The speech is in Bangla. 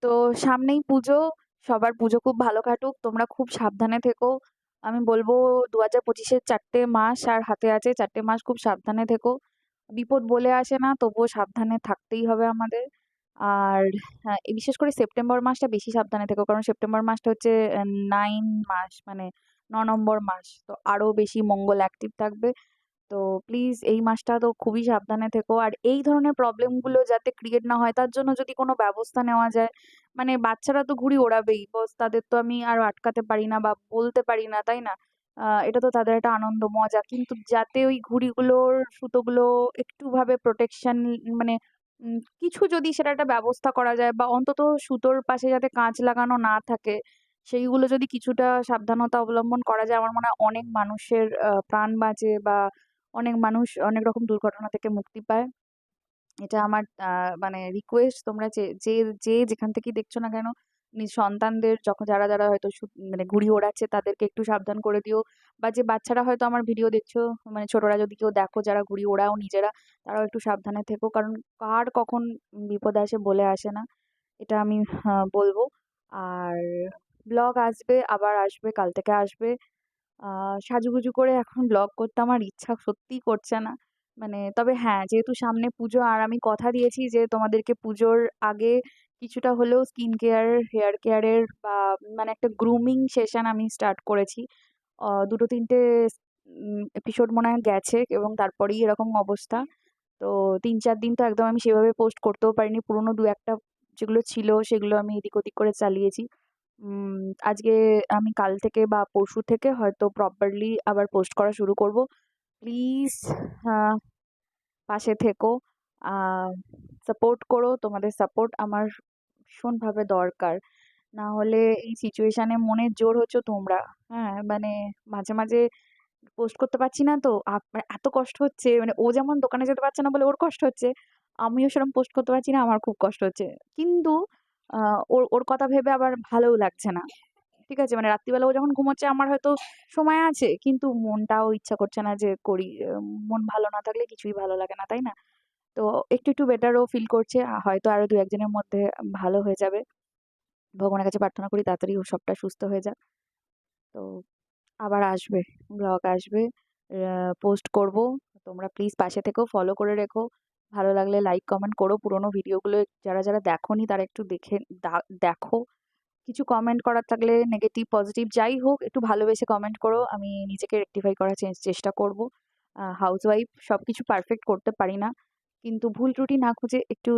তো সামনেই পুজো, সবার পুজো খুব ভালো কাটুক, তোমরা খুব সাবধানে থেকো। আমি বলবো 2025-এর 4টে মাস আর হাতে আছে, 4টে মাস খুব সাবধানে থেকো। বিপদ বলে আসে না, তবুও সাবধানে থাকতেই হবে আমাদের। আর হ্যাঁ, বিশেষ করে সেপ্টেম্বর মাসটা বেশি সাবধানে থেকো, কারণ সেপ্টেম্বর মাসটা হচ্ছে 9 মাস, মানে 9 নম্বর মাস, তো আরো বেশি মঙ্গল অ্যাক্টিভ থাকবে। তো প্লিজ এই মাসটা তো খুবই সাবধানে থেকো, আর এই ধরনের প্রবলেম গুলো যাতে ক্রিয়েট না হয় তার জন্য যদি কোনো ব্যবস্থা নেওয়া যায়। মানে বাচ্চারা তো ঘুড়ি ওড়াবেই, বস তাদের তো আমি আর আটকাতে পারি না বা বলতে পারি না, তাই না? এটা তো তাদের একটা আনন্দ মজা, কিন্তু যাতে ওই ঘুড়িগুলোর সুতোগুলো একটু ভাবে প্রোটেকশন, মানে কিছু যদি সেটা একটা ব্যবস্থা করা যায়, বা অন্তত সুতোর পাশে যাতে কাঁচ লাগানো না থাকে, সেইগুলো যদি কিছুটা সাবধানতা অবলম্বন করা যায়, আমার মনে হয় অনেক মানুষের প্রাণ বাঁচে, বা অনেক মানুষ অনেক রকম দুর্ঘটনা থেকে মুক্তি পায়। এটা আমার মানে রিকোয়েস্ট, তোমরা যে যে যে যেখান থেকেই দেখছো না কেন, নিজ সন্তানদের যখন যারা যারা হয়তো মানে ঘুড়ি ওড়াচ্ছে তাদেরকে একটু সাবধান করে দিও। বা যে বাচ্চারা হয়তো আমার ভিডিও দেখছো, মানে ছোটরা যদি কেউ দেখো যারা ঘুড়ি ওড়াও নিজেরা, তারাও একটু সাবধানে থেকো, কারণ কার কখন বিপদ আসে বলে আসে না, এটা আমি বলবো। আর ব্লগ আসবে, আবার আসবে, কাল থেকে আসবে। সাজুগুজু করে এখন ব্লগ করতে আমার ইচ্ছা সত্যিই করছে না। মানে তবে হ্যাঁ, যেহেতু সামনে পুজো, আর আমি কথা দিয়েছি যে তোমাদেরকে পুজোর আগে কিছুটা হলেও স্কিন কেয়ার, হেয়ার কেয়ারের, বা মানে একটা গ্রুমিং সেশন আমি স্টার্ট করেছি। 2-3টে এপিসোড মনে হয় গেছে, এবং তারপরেই এরকম অবস্থা। তো 3-4 দিন তো একদম আমি সেভাবে পোস্ট করতেও পারিনি, পুরোনো দু একটা যেগুলো ছিল সেগুলো আমি এদিক ওদিক করে চালিয়েছি। উম আজকে আমি কাল থেকে বা পরশু থেকে হয়তো প্রপারলি আবার পোস্ট করা শুরু করব। প্লিজ পাশে থেকো, সাপোর্ট করো, তোমাদের সাপোর্ট আমার ভীষণভাবে দরকার। না হলে এই সিচুয়েশনে মনের জোর হচ্ছে তোমরা। হ্যাঁ, মানে মাঝে মাঝে পোস্ট করতে পারছি না, তো মানে এত কষ্ট হচ্ছে, মানে ও যেমন দোকানে যেতে পারছে না বলে ওর কষ্ট হচ্ছে, আমিও সেরকম পোস্ট করতে পারছি না, আমার খুব কষ্ট হচ্ছে। কিন্তু ওর ওর কথা ভেবে আবার ভালোও লাগছে না। ঠিক আছে, মানে রাত্রিবেলা ও যখন ঘুমোচ্ছে আমার হয়তো সময় আছে, কিন্তু মনটাও ইচ্ছা করছে না যে করি। মন ভালো না থাকলে কিছুই ভালো লাগে না, তাই না? তো একটু একটু বেটারও ফিল করছে, হয়তো আরো 2-1 দিনের মধ্যে ভালো হয়ে যাবে। ভগবানের কাছে প্রার্থনা করি তাড়াতাড়ি ও সবটা সুস্থ হয়ে যাক। তো আবার আসবে, ব্লগ আসবে, পোস্ট করব। তোমরা প্লিজ পাশে থেকো, ফলো করে রেখো। ভালো লাগলে লাইক কমেন্ট করো, পুরোনো ভিডিওগুলো যারা যারা দেখোনি তারা একটু দেখে দেখো। কিছু কমেন্ট করার থাকলে নেগেটিভ পজিটিভ যাই হোক একটু ভালোবেসে কমেন্ট করো, আমি নিজেকে রেকটিফাই করার চেষ্টা করব। হাউসওয়াইফ সবকিছু পারফেক্ট করতে পারি না, কিন্তু ভুল ত্রুটি না খুঁজে একটু